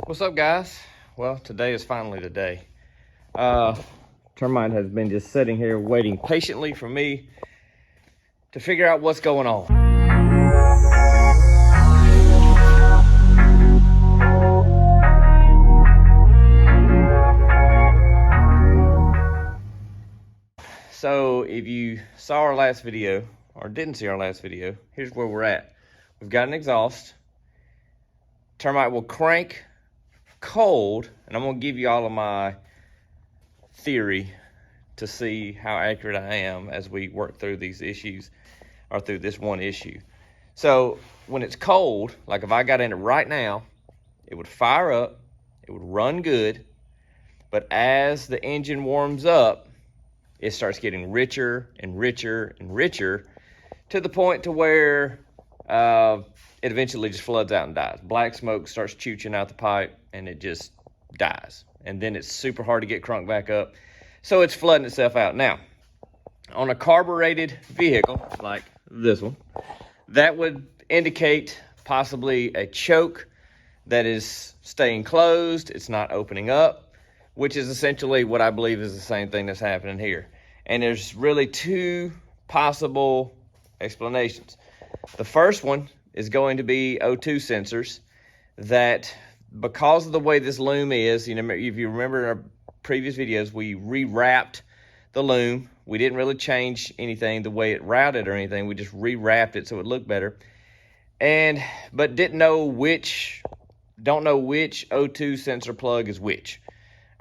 What's up, guys? Well, today is finally the day. Termite has been just sitting here waiting patiently for me to figure out what's going on. So if you saw our last video or didn't see our last video, here's where we're at. We've got an exhaust. Termite will crank cold, and I'm gonna give you all of my theory to see how accurate I am as we work through these issues or through this one issue. So when it's cold, like if I got in it right now, it would fire up, it would run good, but as the engine warms up, it starts getting richer and richer and richer to the point to where it eventually just floods out and dies. Black smoke starts chooching out the pipe and it just dies. And then it's super hard to get crunked back up. So it's flooding itself out. Now, on a carbureted vehicle like this one, that would indicate possibly a choke that is staying closed. It's not opening up, which is essentially what I believe is the same thing that's happening here. And there's really two possible explanations. The first one is going to be O2 sensors that, because of the way this loom is, you know, if you remember in our previous videos, we rewrapped the loom. We didn't really change anything the way it routed or anything. We just rewrapped it so it looked better. But don't know which O2 sensor plug is which.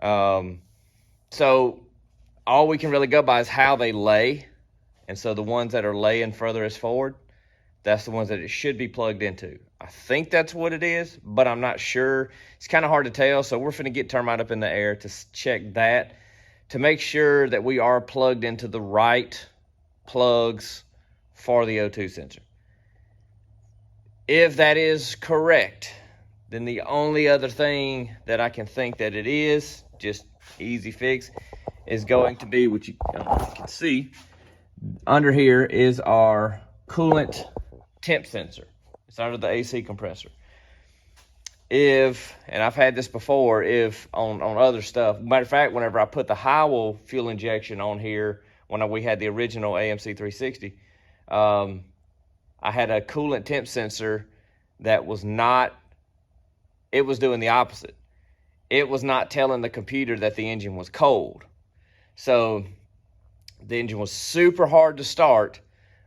So all we can really go by is how they lay. And so the ones that are laying furthest forward, that's the ones that it should be plugged into. I think that's what it is, but I'm not sure. It's kind of hard to tell, so we're finna get Termite up in the air to check that, to make sure that we are plugged into the right plugs for the O2 sensor. If that is correct, then the only other thing that I can think that it is, just easy fix, is going to be what you can see. Under here is our coolant temp sensor. It's under the AC compressor. And I've had this before, if on other stuff, matter of fact, whenever I put the Howell fuel injection on here, when we had the original AMC 360, I had a coolant temp sensor that was not, it was doing the opposite. It was not telling the computer that the engine was cold. So the engine was super hard to start,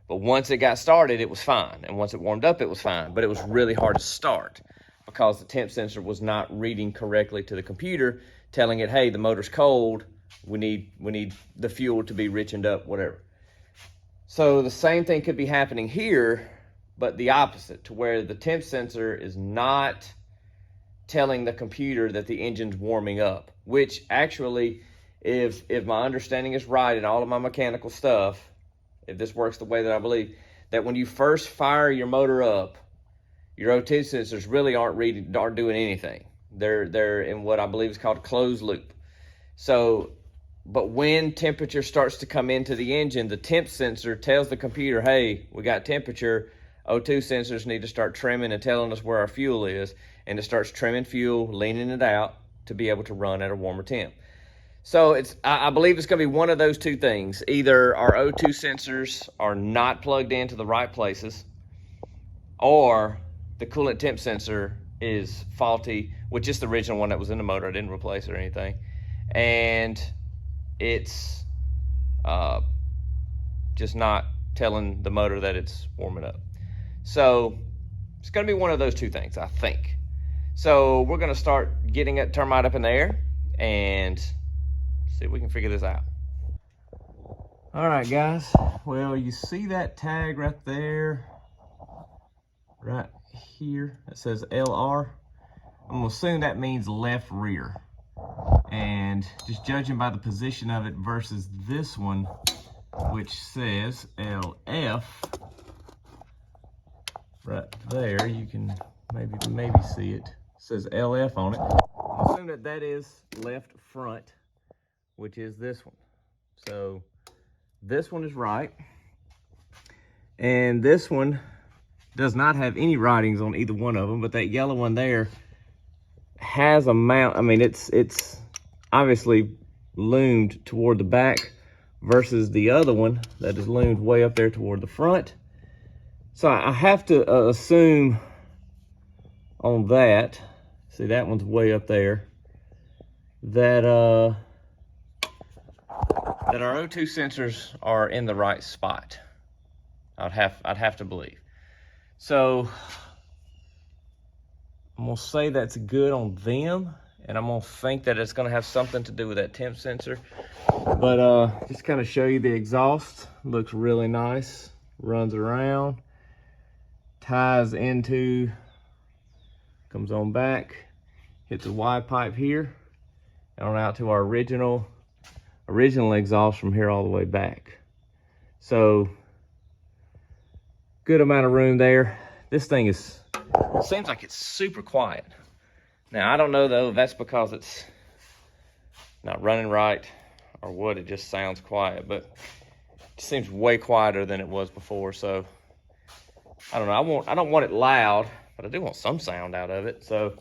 but once it got started, it was fine. And once it warmed up, it was fine. But it was really hard to start because the temp sensor was not reading correctly to the computer, telling it, hey, the motor's cold. We need the fuel to be richened up, whatever. So the same thing could be happening here, but the opposite, to where the temp sensor is not telling the computer that the engine's warming up, which actually, if my understanding is right and all of my mechanical stuff, if this works the way that I believe, that when you first fire your motor up, your O2 sensors really aren't doing anything. They're in what I believe is called a closed loop. So, but when temperature starts to come into the engine, the temp sensor tells the computer, hey, we got temperature. O2 sensors need to start trimming and telling us where our fuel is, and it starts trimming fuel, leaning it out to be able to run at a warmer temp. So I believe it's going to be one of those two things. Either our O2 sensors are not plugged into the right places, or the coolant temp sensor is faulty, which is the original one that was in the motor. I didn't replace it or anything. And it's just not telling the motor that it's warming up. So it's going to be one of those two things, I think. So we're going to start getting it Termite up in the air and see if we can figure this out. All right, guys. Well, you see that tag right there, right here, that says LR. I'm gonna assume that means left rear. And just judging by the position of it versus this one, which says LF, right there, you can maybe see it. It says LF on it. I assume that is left front, which is this one. So this one is right. And this one does not have any writings on either one of them, but that yellow one there has a mount. I mean, it's obviously loomed toward the back versus the other one that is loomed way up there toward the front. So I have to assume on that, see that one's way up there, that that our O2 sensors are in the right spot. I'd have to believe. So I'm gonna say that's good on them, and I'm gonna think that it's gonna have something to do with that temp sensor. But just kind of show you the exhaust. Looks really nice. Runs around, ties into, comes on back, hits a Y pipe here, and on out to our original exhaust from here all the way back. So good amount of room there. This thing seems like it's super quiet. Now I don't know though if that's because it's not running right or what, it just sounds quiet, but it seems way quieter than it was before. So I don't know, I don't want it loud, but I do want some sound out of it. So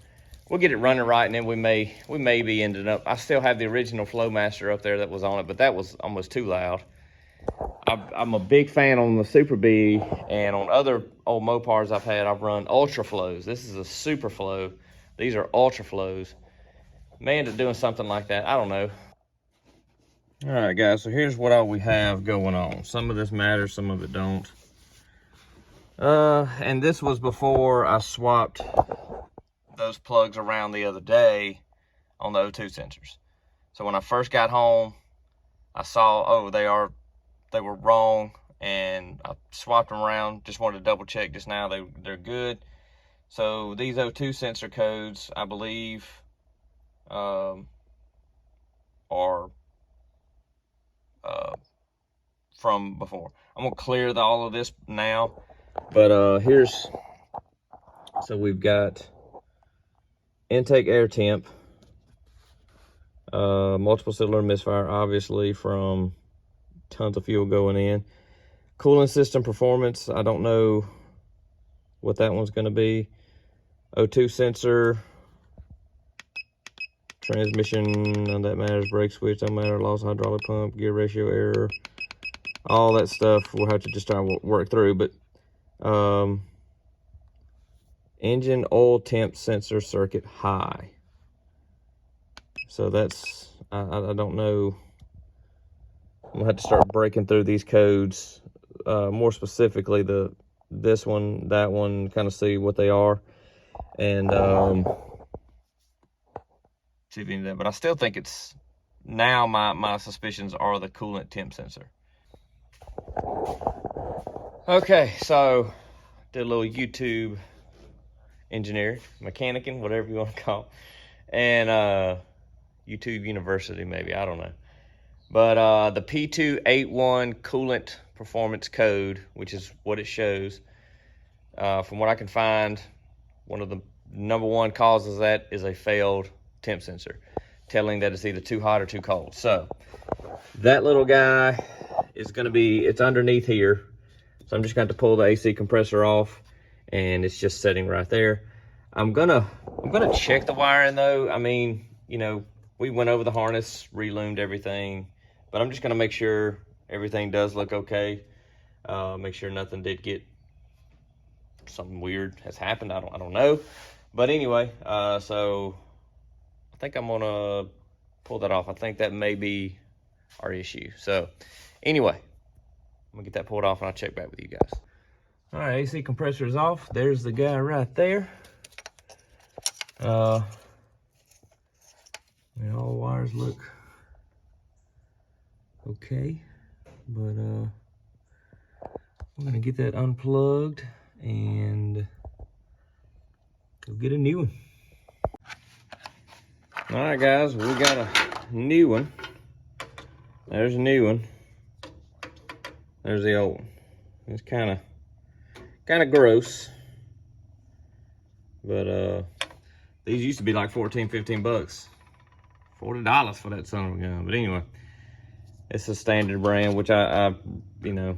we'll get it running right, and then we may be ending up, I still have the original Flowmaster up there that was on it, but that was almost too loud. I'm a big fan on the Super B, and on other old Mopars I've had, I've run Ultra Flows. This is a Super Flow. These are Ultra Flows. May end up doing something like that, I don't know. All right, guys, so here's what all we have going on. Some of this matters, some of it don't. And this was before I swapped those plugs around the other day on the O2 sensors. So when I first got home, I saw, oh, they were wrong, and I swapped them around. Just wanted to double check just now, they're good. So these O2 sensor codes, I believe, are from before. I'm gonna clear all of this now, but so we've got intake air temp, multiple cylinder misfire, obviously from tons of fuel going in. Cooling system performance, I don't know what that one's going to be. O2 sensor, transmission, none of that matters. Brake switch, don't matter. Lost hydraulic pump, gear ratio error, all that stuff we'll have to just try to work through. But engine oil temp sensor circuit high. So that's, I don't know. I'm gonna have to start breaking through these codes, more specifically this one, that one, kind of see what they are, and see if any of that. But I still think it's, now my suspicions are the coolant temp sensor. Okay, so did a little YouTube engineering, mechanicking, whatever you want to call it, and YouTube University maybe, I don't know. But the P281 coolant performance code, which is what it shows, from what I can find, one of the #1 causes of that is a failed temp sensor, telling that it's either too hot or too cold. So that little guy is going to be, it's underneath here. So I'm just going to pull the AC compressor off, and it's just sitting right there. I'm gonna check the wiring though. I mean, you know, we went over the harness, reloomed everything, but I'm just gonna make sure everything does look okay. Make sure nothing did get, something weird has happened. I don't know. But anyway, so I think I'm gonna pull that off. I think that may be our issue. So anyway, I'm gonna get that pulled off and I'll check back with you guys. All right, AC compressor is off. There's the guy right there. All the wires look okay, but I'm gonna get that unplugged and go get a new one. All right, guys, we got a new one. There's a new one. There's the old one. It's kind of gross, but these used to be like 14, 15 bucks. $40 for that son of a gun. But anyway, it's a standard brand, which I you know,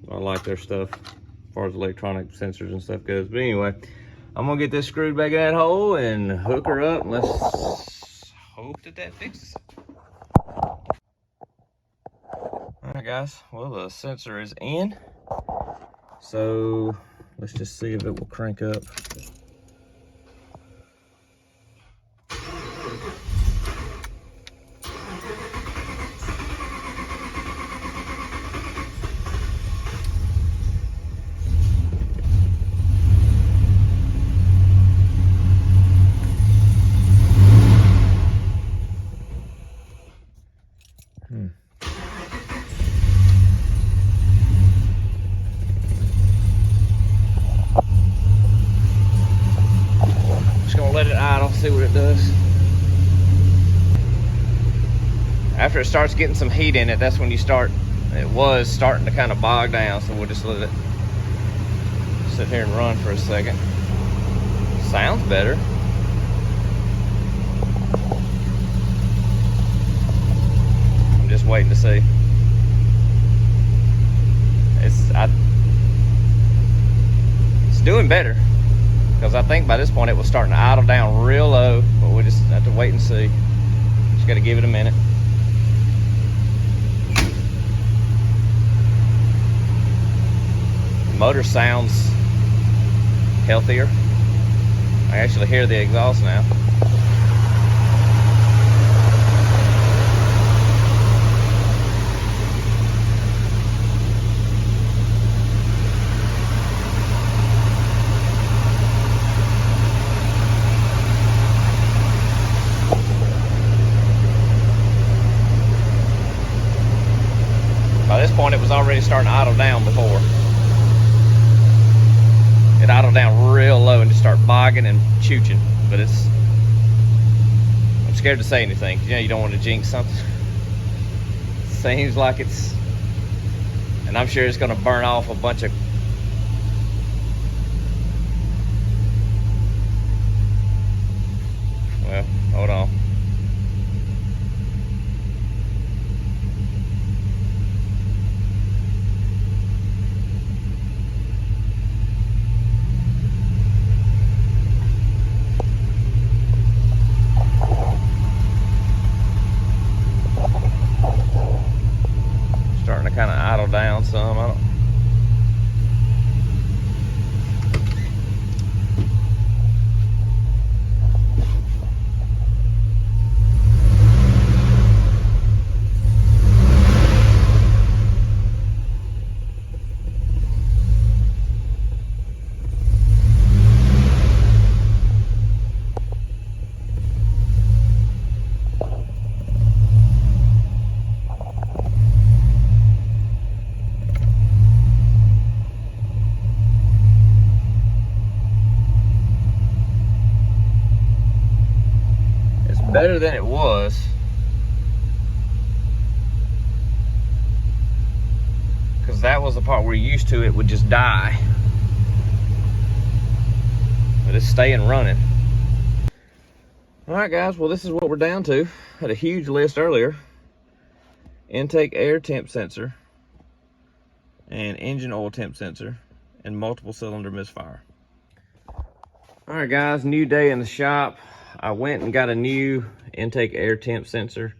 I like their stuff as far as electronic sensors and stuff goes. But anyway, I'm gonna get this screwed back in that hole and hook her up, and let's hope that that fixes it. All right, guys, well, the sensor is in. So let's just see if it will crank up. Just gonna let it idle, see what it does. After it starts getting some heat in it, that's when you start, it was starting to kind of bog down, so we'll just let it sit here and run for a second. Sounds better. I'm just waiting to see. It's doing better, because I think by this point it was starting to idle down real low, but we'll just have to wait and see. Just got to give it a minute. The motor sounds healthier. I actually hear the exhaust now. By this point, it was already starting to idle down before. It idled down real low and just start bogging and chooching, but I'm scared to say anything. You know, you don't want to jinx something. Seems like it's, and I'm sure it's going to burn off a bunch of, well, hold on. Starting to kind of idle down some. I don't. Better than it was. Because that was the part we're used to, it would just die. But it's staying running. Alright guys, well this is what we're down to. Had a huge list earlier. Intake air temp sensor, and engine oil temp sensor, and multiple cylinder misfire. Alright guys, new day in the shop. I went and got a new intake air temp sensor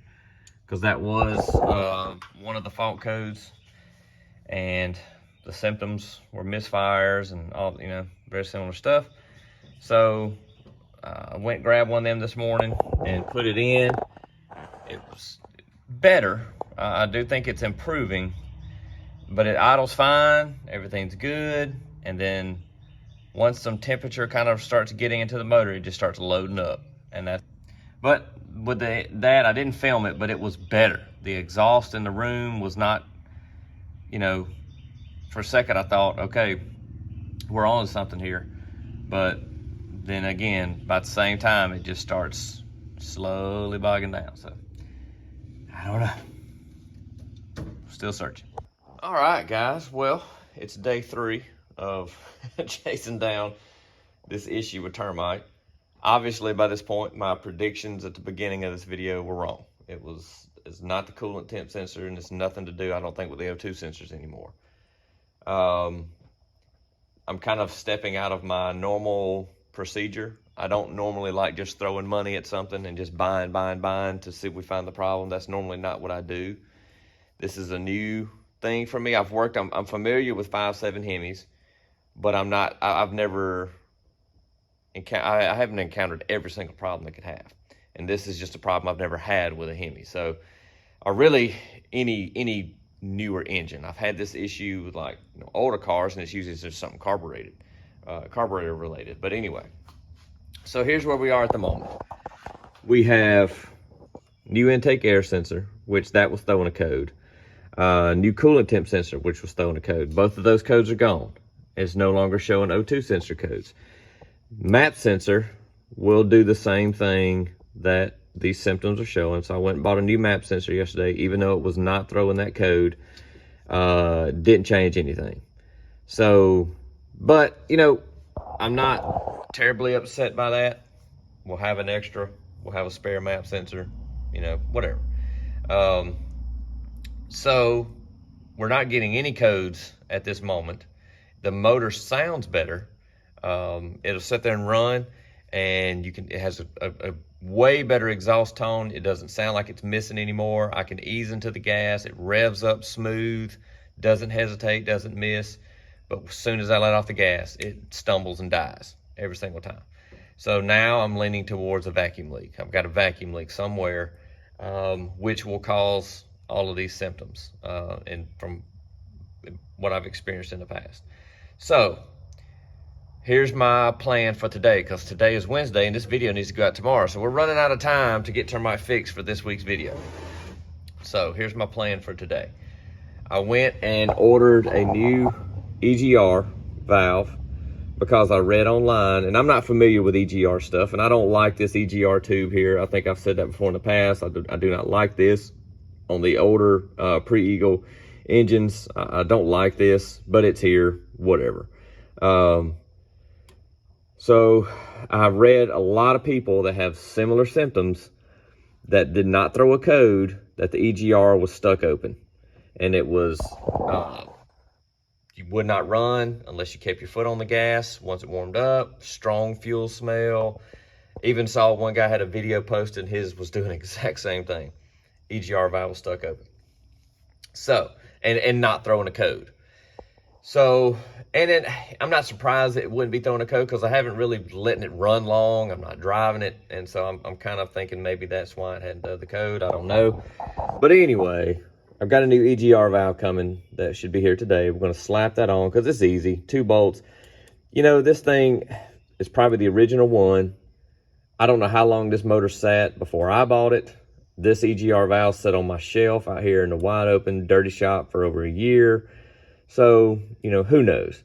because that was one of the fault codes, and the symptoms were misfires and all, you know, very similar stuff. So I went and grabbed one of them this morning and put it in. It was better. I do think it's improving, but it idles fine, everything's good, and then once some temperature kind of starts getting into the motor, it just starts loading up. And that, but with that, I didn't film it, but it was better. The exhaust in the room was not, you know, for a second I thought, okay, we're on to something here. But then again, by the same time, it just starts slowly bogging down. So I don't know. Still searching. All right, guys. Well, it's day 3 of chasing down this issue with Termite. Obviously, by this point, my predictions at the beginning of this video were wrong. It's not the coolant temp sensor, and it's nothing to do, I don't think, with the O2 sensors anymore. I'm kind of stepping out of my normal procedure. I don't normally like just throwing money at something and just buying to see if we find the problem. That's normally not what I do. This is a new thing for me. I'm familiar with 5.7 Hemis, but I've never, I haven't encountered every single problem it could have. And this is just a problem I've never had with a Hemi. So, or really any newer engine. I've had this issue with like older cars, and it's usually just something carburetor related. But anyway, so here's where we are at the moment. We have new intake air sensor, which that was throwing a code. New coolant temp sensor, which was throwing a code. Both of those codes are gone. It's no longer showing O2 sensor codes. Map sensor will do the same thing that these symptoms are showing. So I went and bought a new map sensor yesterday, even though it was not throwing that code. Didn't change anything. So, but you know, I'm not terribly upset by that. We'll have a spare map sensor, you know, whatever. So we're not getting any codes at this moment. The motor sounds better. It'll sit there and run, and it has a way better exhaust tone. It doesn't sound like it's missing anymore. I can ease into the gas. It revs up smooth, doesn't hesitate, doesn't miss. But as soon as I let off the gas, it stumbles and dies every single time. So now I'm leaning towards a vacuum leak. I've got a vacuum leak somewhere, which will cause all of these symptoms, and from what I've experienced in the past. So here's my plan for today, because today is Wednesday and this video needs to go out tomorrow. So we're running out of time to get Termite fixed for this week's video. So here's my plan for today. I went and ordered a new EGR valve because I read online, and I'm not familiar with EGR stuff, and I don't like this EGR tube here. I think I've said that before in the past. I do not like this on the older pre-Eagle engines. I don't like this, but it's here, whatever. So I've read a lot of people that have similar symptoms that did not throw a code that the EGR was stuck open, and it was you would not run unless you kept your foot on the gas once it warmed up. Strong fuel smell. Even saw one guy had a video posted, and his was doing the exact same thing. EGR valve was stuck open. So, and not throwing a code. So, and then I'm not surprised that it wouldn't be throwing a code, because I haven't really letting it run long. I'm not driving it. And so I'm kind of thinking maybe that's why it hadn't done the code. I don't know. But anyway, I've got a new EGR valve coming that should be here today. We're going to slap that on because it's easy. 2 bolts. You know, this thing is probably the original one. I don't know how long this motor sat before I bought it. This EGR valve sat on my shelf out here in the wide open dirty shop for over a year. So, you know, who knows?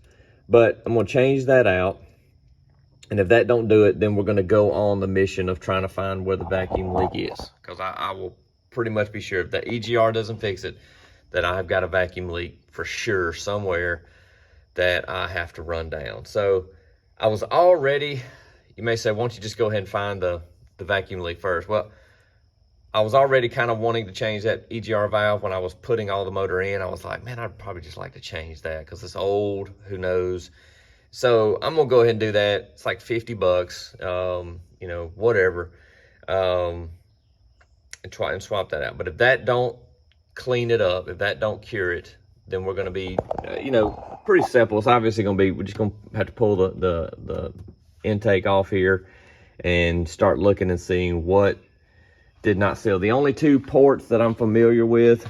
But I'm going to change that out. And if that don't do it, then we're going to go on the mission of trying to find where the vacuum leak is. Because I will pretty much be sure if the EGR doesn't fix it, that I've got a vacuum leak for sure somewhere that I have to run down. So I was already, you may say, why don't you just go ahead and find the vacuum leak first? Well, I was already kind of wanting to change that EGR valve when I was putting all the motor in. I was like, man, I'd probably just like to change that because it's old, who knows? So I'm gonna go ahead and do that. It's like 50 bucks, you know, whatever. And try and swap that out. But if that don't clean it up, if that don't cure it, then we're gonna be, you know, pretty simple. It's obviously gonna be, we're just gonna have to pull the intake off here and start looking and seeing what did not seal. The only 2 ports that I'm familiar with,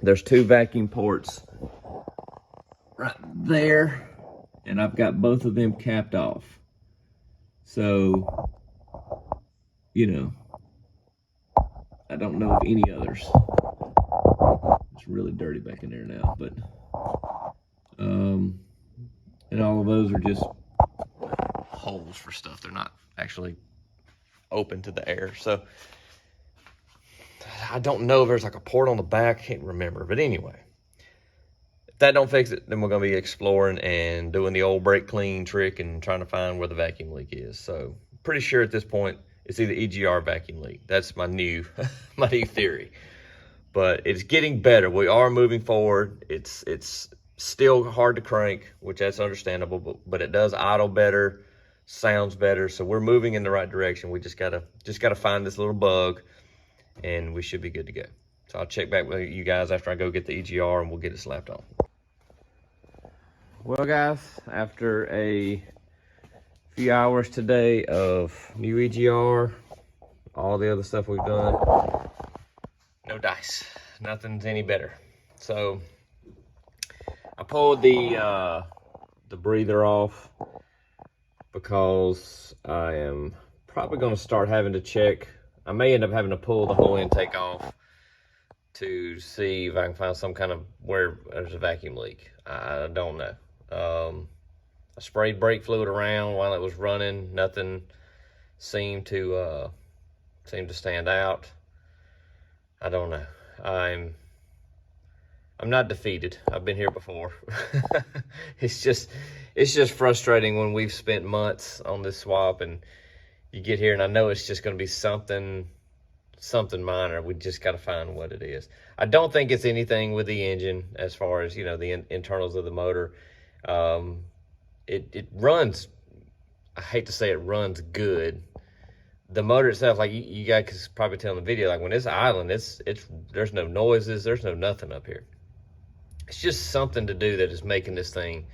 there's 2 vacuum ports right there, and I've got both of them capped off. So, you know, I don't know of any others. It's really dirty back in there now, but and all of those are just holes for stuff. They're not actually open to the air. So I don't know if there's like a port on the back. I can't remember. But anyway, if that don't fix it, then we're going to be exploring and doing the old brake clean trick and trying to find where the vacuum leak is. So pretty sure at this point it's either EGR vacuum leak. That's my new my new theory. But it's getting better. We are moving forward. It's still hard to crank, which that's understandable, but it does idle better. sounds better. So we're moving in the right direction. We just gotta find this little bug, and we should be good to go. So I'll check back with you guys after I go get the EGR, and we'll get it slapped on. Well, guys, after a few hours today of new EGR, all the other stuff we've done, no dice, nothing's any better. So I pulled the breather off because I am probably going to start having to check. I may end up having to pull the whole intake off to see if I can find some kind of where there's a vacuum leak. I don't know. I sprayed brake fluid around while it was running. Nothing seemed to stand out. I don't know. I'm not defeated. I've been here before. It's just frustrating when we've spent months on this swap and you get here and I know it's just going to be something minor. We just got to find what it is. I don't think it's anything with the engine as far as, you know, the internals of the motor. It runs, I hate to say it runs good. The motor itself, like you guys can probably tell in the video, like when it's idling, there's no noises, there's no nothing up here. It's just something to do that is making this thing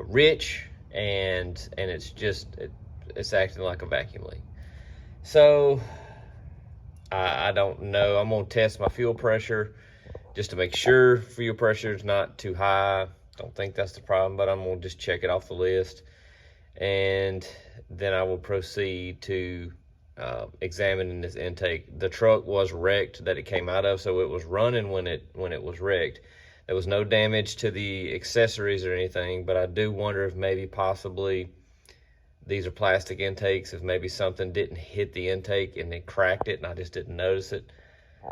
rich, and it's acting like a vacuum leak. So I don't know. I'm gonna test my fuel pressure just to make sure fuel pressure is not too high. Don't think that's the problem, but I'm gonna just check it off the list, and then I will proceed to examining this intake. The truck was wrecked that it came out of, so it was running when it was wrecked. There was no damage to the accessories or anything, but I do wonder if maybe possibly these are plastic intakes, if maybe something didn't hit the intake and it cracked it and I just didn't notice it.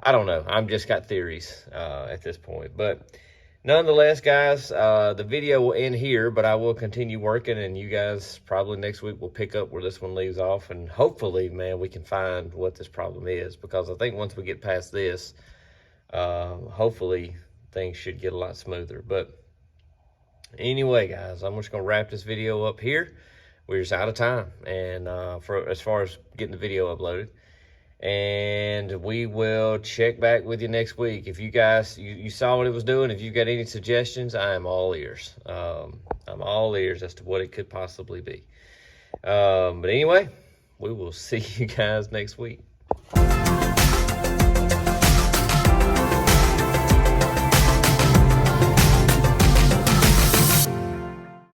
I don't know. I'm just got theories at this point. But nonetheless, guys, the video will end here, but I will continue working, and you guys probably next week will pick up where this one leaves off, and hopefully, man, we can find what this problem is, because I think once we get past this, hopefully things should get a lot smoother. But anyway, guys, I'm just gonna wrap this video up here. We're just out of time, and as far as getting the video uploaded, and we will check back with you next week. If you guys you saw what it was doing, if you got any suggestions, I am all ears. I'm all ears as to what it could possibly be. But anyway, we will see you guys next week.